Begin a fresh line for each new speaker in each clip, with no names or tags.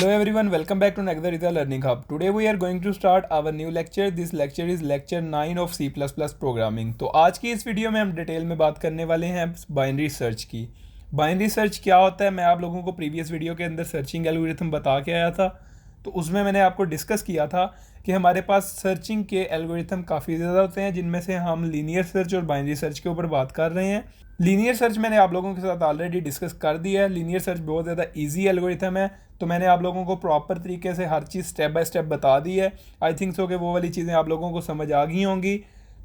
Hello everyone, welcome back to Nagda Learning Hub. Today we are going to start our new lecture. This lecture is lecture 9 of C++ programming. तो आज की इस video में हम detail में बात करने वाले हैं बाइनरी सर्च की। बाइनरी सर्च क्या होता है, मैं आप लोगों को प्रीवियस वीडियो के अंदर सर्चिंग एल्गोरिथम बता के आया था। तो उसमें मैंने आपको डिस्कस किया था कि हमारे पास सर्चिंग के एल्गोरिथम काफ़ी ज़्यादा होते हैं, जिनमें से हम लीनियर सर्च और बाइनरी सर्च के ऊपर बात कर रहे हैं। लीनियर सर्च मैंने आप लोगों के साथ ऑलरेडी डिस्कस कर दिया है। लीनियर सर्च बहुत ज़्यादा इजी एल्गोरिथम है, तो मैंने आप लोगों को प्रॉपर तरीके से हर चीज़ स्टेप बाय स्टेप बता दी है। आई थिंक सो कि वो वाली चीज़ें आप लोगों को समझ आ गई होंगी।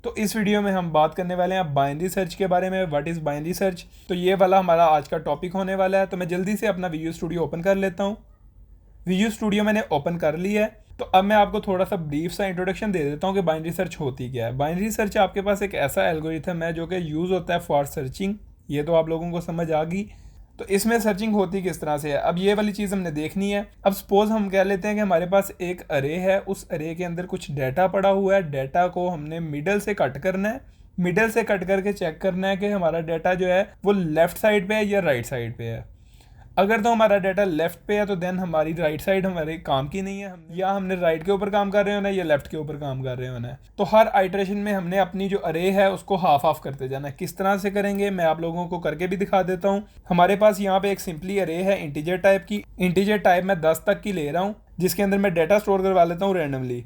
तो इस वीडियो में हम बात करने वाले हैं बाइनरी सर्च के बारे में। व्हाट इज़ बाइनरी सर्च, तो ये वाला हमारा आज का टॉपिक होने वाला है। तो मैं जल्दी से अपना विजुअल स्टूडियो ओपन कर लेता हूँ। विजुअल स्टूडियो मैंने ओपन कर लिया है। तो अब मैं आपको थोड़ा सा ब्रीफ सा इंट्रोडक्शन दे देता हूँ कि बाइनरी सर्च होती क्या है। बाइनरी सर्च आपके पास एक ऐसा एल्गोरिथम है जो कि यूज़ होता है फॉर सर्चिंग। ये तो आप लोगों को समझ आ गई। तो इसमें सर्चिंग होती किस तरह से है, अब ये वाली चीज़ हमने देखनी है। अब सपोज हम कह लेते हैं कि हमारे पास एक अरे है, उस अरे के अंदर कुछ डाटा पड़ा हुआ है। डाटा को हमने मिडल से कट करना है। मिडल से कट करके चेक करना है कि हमारा डाटा जो है वो लेफ्ट साइड पे है या राइट साइड पे है। अगर तो हमारा डाटा लेफ्ट पे है तो देन हमारी राइट साइड हमारे काम की नहीं है। या हमने राइट के ऊपर काम कर रहे होना है या लेफ्ट के ऊपर काम कर रहे होना है। तो हर आइटरेशन में हमने अपनी जो अरे है उसको हाफ ऑफ करते जाना है। किस तरह से करेंगे मैं आप लोगों को करके भी दिखा देता हूँ। हमारे पास यहाँ पे एक सिंपली अरे है इंटीजर टाइप की। इंटीजर टाइप मैं 10 तक की ले रहा हूँ, जिसके अंदर मैं डाटा स्टोर करवा लेता हूँ रैंडमली।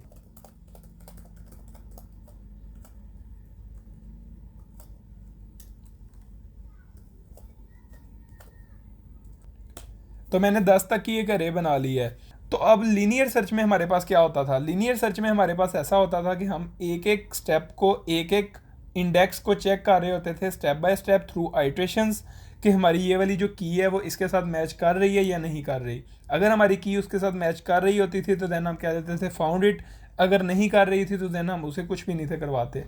तो मैंने 10 तक की एक अरे बना ली है। तो अब लीनियर सर्च में हमारे पास क्या होता था, लीनियर सर्च में हमारे पास ऐसा होता था कि हम एक एक स्टेप को, एक एक इंडेक्स को चेक कर रहे होते थे step by step through iterations, कि हमारी ये वाली जो की है वो इसके साथ मैच कर रही है या नहीं कर रही। अगर हमारी की उसके साथ मैच कर रही होती थी तो देन हम कह देते थे फाउंड इट। अगर नहीं कर रही थी तो देन हम उसे कुछ भी नहीं थे करवाते।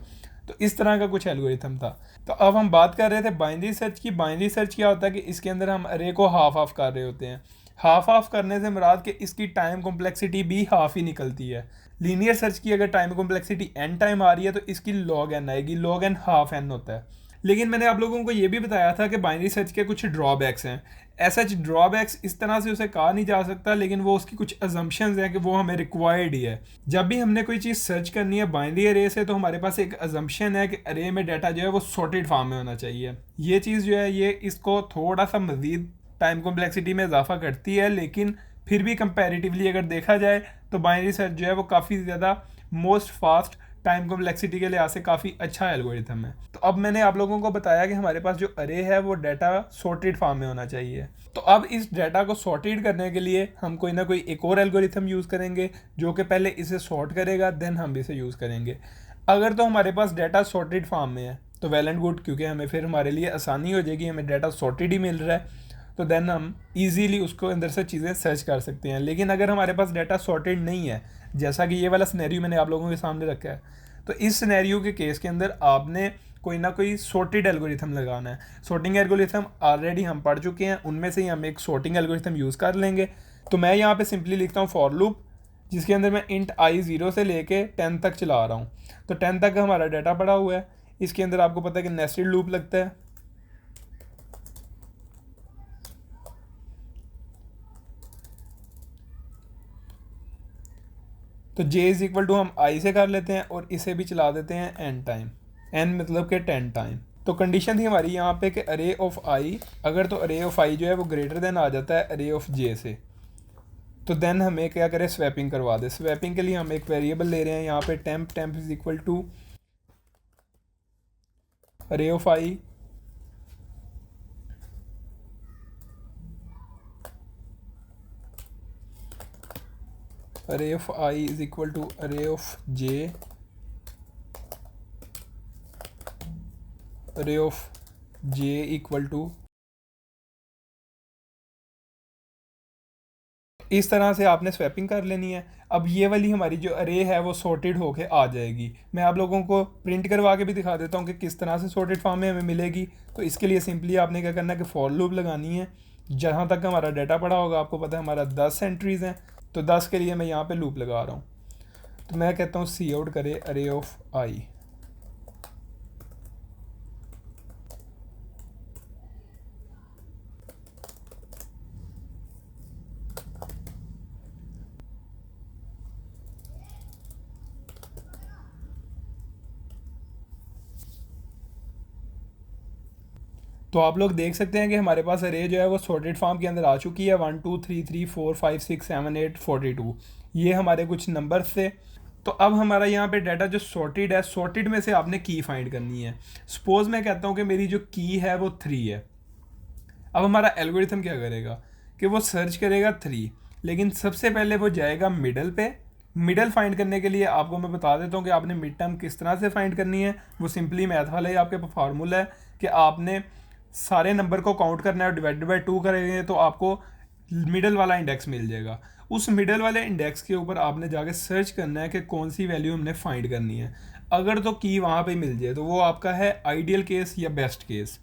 तो इस तरह का कुछ एल्गोरिथम था। तो अब हम बात कर रहे थे बाइनरी सर्च की। बाइनरी सर्च क्या होता है कि इसके अंदर हम अरे को हाफ ऑफ कर रहे होते हैं। हाफ ऑफ करने से मुराद कि इसकी टाइम कॉम्प्लेक्सिटी भी हाफ ही निकलती है। लीनियर सर्च की अगर टाइम कॉम्प्लेक्सिटी एन टाइम आ रही है तो इसकी लॉग एन आएगी। लॉग एन हाफ एन होता है। लेकिन मैंने आप लोगों को ये भी बताया था कि बाइनरी सर्च के कुछ ड्रॉबैक्स हैं। ऐसा ड्रॉबैक्स इस तरह से उसे कहा नहीं जा सकता, लेकिन वो उसकी कुछ अजम्पशंस हैं कि वो हमें रिक्वायर्ड ही है। जब भी हमने कोई चीज़ सर्च करनी है बाइनरी अरे से, तो हमारे पास एक अजम्पशन है कि अरे में डाटा जो है वो सॉर्टेड फॉर्म में होना चाहिए। ये चीज़ जो है ये इसको थोड़ा सा मज़ीद टाइम कॉम्प्लेक्सिटी में इजाफा करती है, लेकिन फिर भी कंपैरेटिवली अगर देखा जाए तो बाइनरी सर्च जो है वो काफ़ी ज़्यादा मोस्ट फास्ट टाइम कॉम्प्लेक्सिटी के लिहाज से काफ़ी अच्छा एल्गोरिथम है। तो अब मैंने आप लोगों को बताया कि हमारे पास जो अरे है वो डाटा सॉर्टेड फॉर्म में होना चाहिए। तो अब इस डाटा को सॉर्टेड करने के लिए हम कोई ना कोई एक और एल्गोरिथम यूज़ करेंगे जो कि पहले इसे सॉर्ट करेगा, देन हम इसे यूज़ करेंगे। अगर तो हमारे पास डाटा सॉर्टेड फॉर्म में है तो वेल एंड गुड, क्योंकि हमें फिर हमारे लिए आसानी हो जाएगी, हमें डाटा सॉर्टेड ही मिल रहा है। तो देन हम इजीली उसको अंदर से चीज़ें सर्च कर सकते हैं। लेकिन अगर हमारे पास डाटा सॉर्टेड नहीं है, जैसा कि ये वाला सिनेरियो मैंने आप लोगों के सामने रखा है, तो इस सिनेरियो के केस के अंदर आपने कोई ना कोई सॉर्टेड एल्गोरिथम लगाना है। सॉर्टिंग एल्गोरिथम ऑलरेडी हम पढ़ चुके हैं, उनमें से ही हम एक सॉर्टिंग एल्गोरिथम यूज़ कर लेंगे। तो मैं यहाँ पे सिंपली लिखता हूँ फॉर लूप, जिसके अंदर मैं इंट आई 0 से लेके 10 तक चला रहा हूँ। तो 10 तक का हमारा डाटा पड़ा हुआ है। इसके अंदर आपको पता है कि नेस्टेड लूप लगता है। तो j इज़ इक्वल टू हम i से कर लेते हैं और इसे भी चला देते हैं n टाइम। n मतलब कि 10 टाइम। तो कंडीशन थी हमारी यहाँ पे कि अरे ऑफ i, अगर तो अरे ऑफ i जो है वो ग्रेटर देन आ जाता है अरे ऑफ j से, तो देन हमें क्या करें, स्वैपिंग करवा दे। स्वैपिंग के लिए हम एक वेरिएबल ले रहे हैं यहाँ पे temp is equal to array of i, array of i is equal to array of j, array of j equal to. इस तरह से आपने स्वैपिंग कर लेनी है। अब ये वाली हमारी जो अरे है वो सॉर्टेड होके आ जाएगी। मैं आप लोगों को प्रिंट करवा के भी दिखा देता हूँ कि किस तरह से सॉर्टेड फॉर्म में हमें मिलेगी। तो इसके लिए सिंपली आपने क्या करना है कि फॉर लूप लगानी है। जहाँ तक हमारा डाटा पड़ा होगा, आपको पता है हमारा 10 एंट्रीज़ हैं, तो 10 के लिए मैं यहाँ पर लूप लगा रहा हूँ। तो मैं कहता हूँ सी आउट करे अरे ऑफ आई। तो आप लोग देख सकते हैं कि हमारे पास अरे जो है वो सॉर्टेड फॉर्म के अंदर आ चुकी है 1 2 3 3 4 5 6 7 8 42। ये हमारे कुछ नंबर्स थे। तो अब हमारा यहाँ पे डाटा जो सॉर्टेड है, सॉर्टेड में से आपने की फाइंड करनी है। सपोज मैं कहता हूँ कि मेरी जो की है वो 3 है। अब हमारा एल्गोरिथम क्या करेगा कि वो सर्च करेगा 3, लेकिन सबसे पहले वो जाएगा मिडल पे। मिडल फाइंड करने के लिए आपको मैं बता देता हूँ कि आपने मिड टर्म किस तरह से फाइंड करनी है। वो सिंपली मैथ वाला ही आपके फार्मूला है कि आपने सारे नंबर को काउंट करना है और डिवाइडेड बाय 2 करेंगे तो आपको मिडल वाला इंडेक्स मिल जाएगा। उस मिडल वाले इंडेक्स के ऊपर आपने जाके सर्च करना है कि कौन सी वैल्यू हमने फाइंड करनी है। अगर तो की वहाँ पे मिल जाए तो वो आपका है आइडियल केस या बेस्ट केस।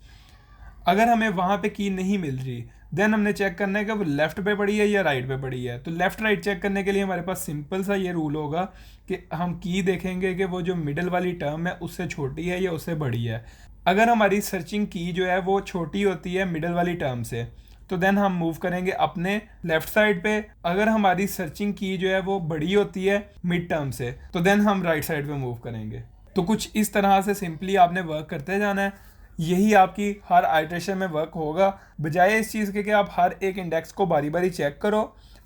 अगर हमें वहाँ पे की नहीं मिल रही, देन हमने चेक करना है कि वो लेफ्ट पे पड़ी है या राइट पे पड़ी है। तो लेफ्ट राइट चेक करने के लिए हमारे पास सिंपल सा ये रूल होगा कि हम की देखेंगे कि वो जो मिडल वाली टर्म है उससे छोटी है या उससे बड़ी है। अगर हमारी सर्चिंग की जो है वो छोटी होती है मिडल वाली टर्म से, तो देन हम मूव करेंगे अपने लेफ्ट साइड पे। अगर हमारी सर्चिंग की जो है वो बड़ी होती है मिड टर्म से, तो देन हम राइट साइड पे मूव करेंगे। तो कुछ इस तरह से सिंपली आपने वर्क करते जाना है। यही आपकी हर आइटरेशन में वर्क होगा, बजाय इस चीज़ के कि आप हर एक इंडेक्स को बारी बारी चेक करो।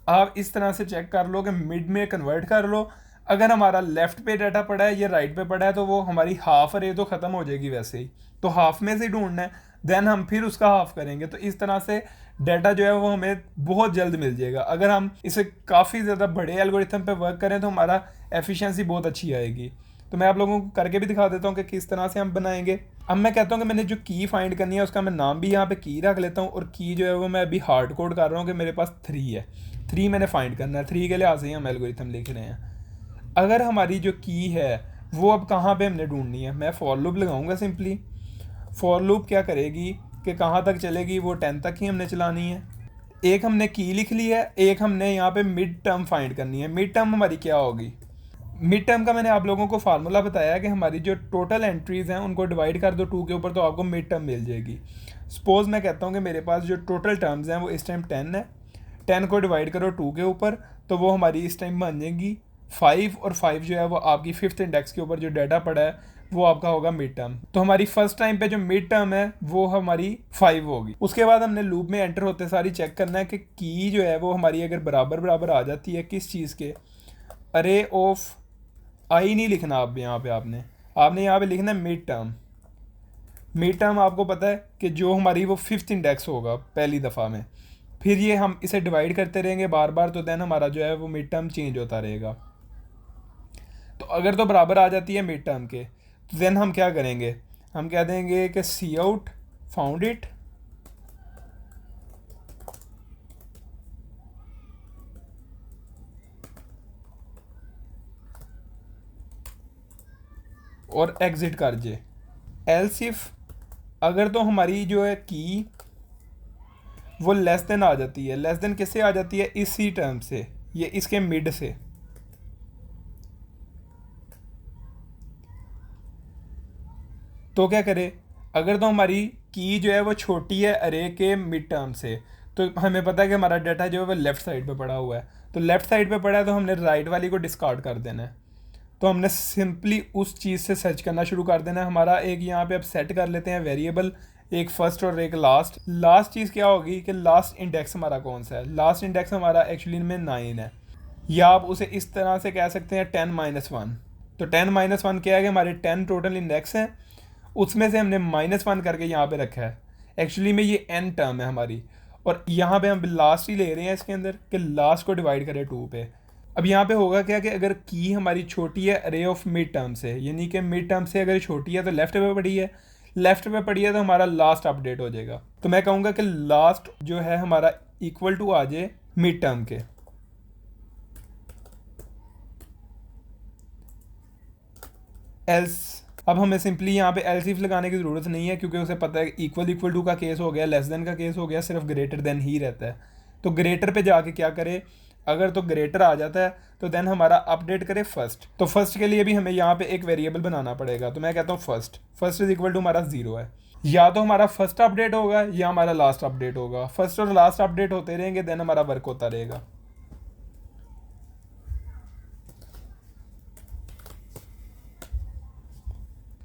आप इस तरह से चेक कर लो कि मिड में कन्वर्ट कर लो। अगर हमारा लेफ्ट पे डाटा पड़ा है या राइट पे पड़ा है तो वो हमारी हाफ अरे तो ख़त्म हो जाएगी वैसे ही, तो हाफ में से ढूंढना है, देन हम फिर उसका हाफ करेंगे। तो इस तरह से डाटा जो है वो हमें बहुत जल्द मिल जाएगा। अगर हम इसे काफ़ी ज़्यादा बड़े एल्गोरिथम पे वर्क करें तो हमारा एफिशिएंसी बहुत अच्छी आएगी। तो मैं आप लोगों को करके भी दिखा देता हूँ कि किस तरह से हम बनाएंगे। अब मैं कहता हूँ कि मैंने जो की फाइंड करनी है उसका मैं नाम भी यहाँ पे की रख लेता हूँ, और की जो है वो मैं अभी हार्ड कोड कर रहा हूँ कि मेरे पास 3 है। 3 मैंने फाइंड करना है, 3 के लिहाज से ही हम एल्गोरिथम लिख रहे हैं। अगर हमारी जो की है वो अब कहाँ पे हमने ढूंढनी है, मैं फॉर लूप लगाऊंगा सिंपली। फॉर लूप क्या करेगी कि कहाँ तक चलेगी, वो 10 तक ही हमने चलानी है। एक हमने की लिख ली है, एक हमने यहाँ पे मिड टर्म फाइंड करनी है। मिड टर्म हमारी क्या होगी, मिड टर्म का मैंने आप लोगों को फार्मूला बताया कि हमारी जो टोटल एंट्रीज हैं उनको डिवाइड कर दो 2 के ऊपर तो आपको मिड टर्म मिल जाएगी। सपोज मैं कहता हूँ कि मेरे पास जो टोटल टर्म्स हैं वो इस टाइम 10 है। 10 को डिवाइड करो 2 के ऊपर तो वो हमारी इस टाइम बन जाएगी 5, और 5 जो है वो आपकी 5th इंडेक्स के ऊपर जो डाटा पड़ा है वो आपका होगा मिड टर्म। तो हमारी फर्स्ट टाइम पे जो मिड टर्म है वो हमारी 5 होगी। उसके बाद हमने लूप में एंटर होते सारी चेक करना है कि की जो है वो हमारी अगर बराबर बराबर आ जाती है किस चीज़ के, अरे ऑफ आई नहीं लिखना आप यहाँ पे, आपने यहाँ पे लिखना है मिड टर्म। मिड टर्म आपको पता है कि जो हमारी वो 5th इंडेक्स होगा पहली दफ़ा में, फिर ये हम इसे डिवाइड करते रहेंगे बार बार, तो देन हमारा जो है वो मिड टर्म चेंज होता रहेगा। तो अगर तो बराबर आ जाती है मिड टर्म के, तो देन हम क्या करेंगे, हम कह देंगे कि सी आउट फाउंड इट, और एग्जिट कर जे। एल्स इफ अगर तो हमारी जो है की वो लेस देन आ जाती है, लेस देन किससे आ जाती है, इसी टर्म से, ये इसके मिड से। तो क्या करे, अगर तो हमारी की जो है वो छोटी है अरे के मिड टर्म से, तो हमें पता है कि हमारा डाटा जो है वो लेफ्ट साइड पे पड़ा हुआ है। तो लेफ्ट साइड पे पड़ा है तो हमने राइट वाली को डिस्कार्ड कर देना है। तो हमने सिंपली उस चीज़ से सर्च करना शुरू कर देना है। हमारा एक यहाँ पे अब सेट कर लेते हैं वेरिएबल, एक फर्स्ट और एक लास्ट। लास्ट चीज़ क्या होगी कि लास्ट इंडेक्स हमारा कौन सा है, लास्ट इंडेक्स हमारा एक्चुअली में 9 है, या आप उसे इस तरह से कह सकते हैं 10-1। तो 10-1 क्या है कि हमारे 10 टोटल इंडेक्स हैं, उसमें से हमने -1 करके यहाँ पे रखा है। एक्चुअली में ये n टर्म है हमारी, और यहाँ पे हम लास्ट ही ले रहे हैं इसके अंदर कि लास्ट को डिवाइड करें 2 पे। अब यहाँ पे होगा क्या कि अगर की हमारी छोटी है अरे ऑफ मिड टर्म से, यानी कि मिड टर्म से अगर छोटी है तो लेफ्ट पे पड़ी है, लेफ्ट पे पड़ी है तो हमारा लास्ट अपडेट हो जाएगा। तो मैं कहूँगा कि लास्ट जो है हमारा इक्वल टू आ जाए मिड टर्म के। एल्स अब हमें सिंपली यहाँ पे एल्स इफ लगाने की ज़रूरत नहीं है, क्योंकि उसे पता है इक्वल इक्वल टू का केस हो गया, लेस देन का केस हो गया, सिर्फ ग्रेटर देन ही रहता है। तो ग्रेटर पे जाके क्या करे, अगर तो ग्रेटर आ जाता है तो देन हमारा अपडेट करे फर्स्ट। तो फर्स्ट के लिए भी हमें यहाँ पे एक वेरिएबल बनाना पड़ेगा। तो मैं कहता हूँ फर्स्ट इज इक्वल टू हमारा 0 है। या तो हमारा फर्स्ट अपडेट होगा या हमारा लास्ट अपडेट होगा। फर्स्ट और लास्ट अपडेट होते रहेंगे, देन हमारा वर्क होता रहेगा।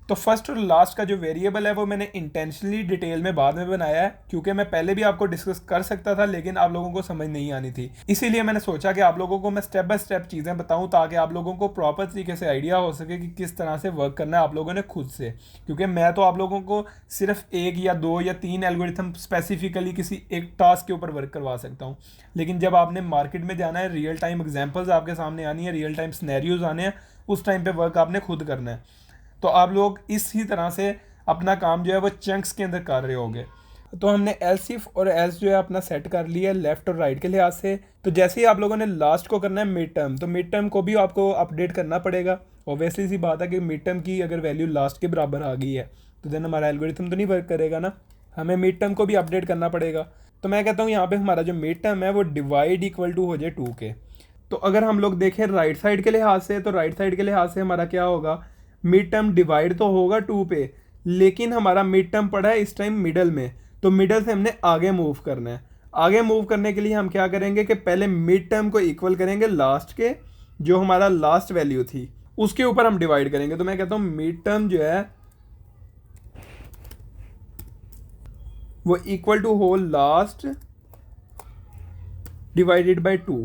तो फर्स्ट और लास्ट का जो वेरिएबल है वो मैंने इंटेंशनली डिटेल में बाद में बनाया है, क्योंकि मैं पहले भी आपको डिस्कस कर सकता था लेकिन आप लोगों को समझ नहीं आनी थी। इसीलिए मैंने सोचा कि आप लोगों को मैं स्टेप बाय स्टेप चीज़ें बताऊं ताकि आप लोगों को प्रॉपर तरीके से आइडिया हो सके कि किस तरह से वर्क करना है आप लोगों ने खुद से। क्योंकि मैं तो आप लोगों को सिर्फ 1 या 2 या 3 एल्गोरिथम स्पेसिफिकली किसी एक टास्क के ऊपर वर्क करवा सकता हूँ, लेकिन जब आपने मार्केट में जाना है, रियल टाइम एग्जाम्पल्स आपके सामने आनी है, रियल टाइम स्नैरियोज आने हैं, उस टाइम पे वर्क आपने खुद करना है। तो आप लोग इसी तरह से अपना काम जो है वो चंक्स के अंदर कर रहे होंगे। तो हमने एल्स इफ और एल्स जो है अपना सेट कर लिया लेफ्ट और राइट के लिहाज से। तो जैसे ही आप लोगों ने लास्ट को करना है मिड टर्म, तो मिड टर्म को भी आपको अपडेट करना पड़ेगा। ऑब्वियसली सी बात है कि मिड टर्म की अगर वैल्यू लास्ट के बराबर आ गई है तो देन हमारा एल्गोरिथम तो नहीं वर्क करेगा ना, हमें मिड टर्म को भी अपडेट करना पड़ेगा। तो मैं कहता हूँ यहाँ पे हमारा जो मिड टर्म है वो डिवाइड इक्वल टू हो जाए 2 के। तो अगर हम लोग देखें राइट साइड के लिहाज से, तो राइट साइड के लिहाज से हमारा क्या होगा, मिड टर्म डिवाइड तो होगा 2 पे, लेकिन हमारा मिड टर्म पड़ा है इस टाइम मिडल में, तो मिडल से हमने आगे मूव करना है। आगे मूव करने के लिए हम क्या करेंगे कि पहले मिड टर्म को इक्वल करेंगे लास्ट के, जो हमारा लास्ट वैल्यू थी उसके ऊपर हम डिवाइड करेंगे। तो मैं कहता हूँ मिड टर्म जो है वो इक्वल टू हो लास्ट डिवाइडेड बाय 2।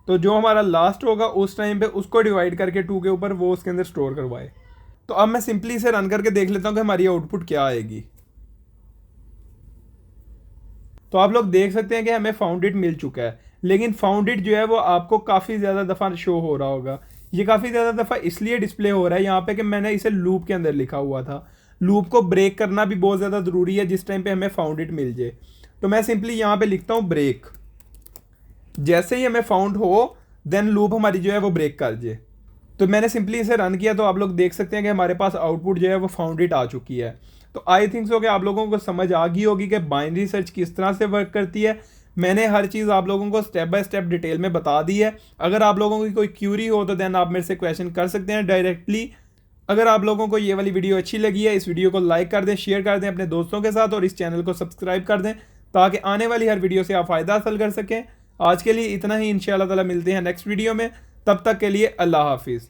तो जो हमारा लास्ट होगा उस टाइम पे उसको डिवाइड करके 2 के ऊपर वो उसके अंदर स्टोर करवाए। तो अब मैं सिंपली इसे रन करके देख लेता हूँ कि हमारी आउटपुट क्या आएगी। तो आप लोग देख सकते हैं कि हमें फाउंड इट मिल चुका है, लेकिन फाउंड इट जो है वो आपको काफ़ी ज़्यादा दफ़ा शो हो रहा होगा। ये काफ़ी ज़्यादा दफ़ा इसलिए डिस्प्ले हो रहा है यहाँ पे कि मैंने इसे लूप के अंदर लिखा हुआ था। लूप को ब्रेक करना भी बहुत ज़्यादा ज़रूरी है जिस टाइम पे हमें फाउंड इट मिल जाए। तो मैं सिंपली यहाँ पे लिखता हूँ ब्रेक, जैसे ही हमें फाउंड हो देन लूप हमारी जो है वो ब्रेक कर जाए। तो मैंने सिंपली इसे रन किया तो आप लोग देख सकते हैं कि हमारे पास आउटपुट जो है वो फाउंड इट आ चुकी है। तो आई थिंक सो कि आप लोगों को समझ आ गई होगी कि बाइनरी सर्च किस तरह से वर्क करती है। मैंने हर चीज़ आप लोगों को स्टेप बाय स्टेप डिटेल में बता दी है। अगर आप लोगों की कोई क्यूरी हो तो देन आप मेरे से क्वेश्चन कर सकते हैं डायरेक्टली। अगर आप लोगों को ये वाली वीडियो अच्छी लगी है, इस वीडियो को लाइक कर दें, शेयर कर दें अपने दोस्तों के साथ और इस चैनल को सब्सक्राइब कर दें ताकि आने वाली हर वीडियो से आप फ़ायदा हासिल कर सकें। आज के लिए इतना ही, इंशाअल्लाह ताला मिलते हैं नेक्स्ट वीडियो में। तब तक के लिए अल्लाह हाफिज़।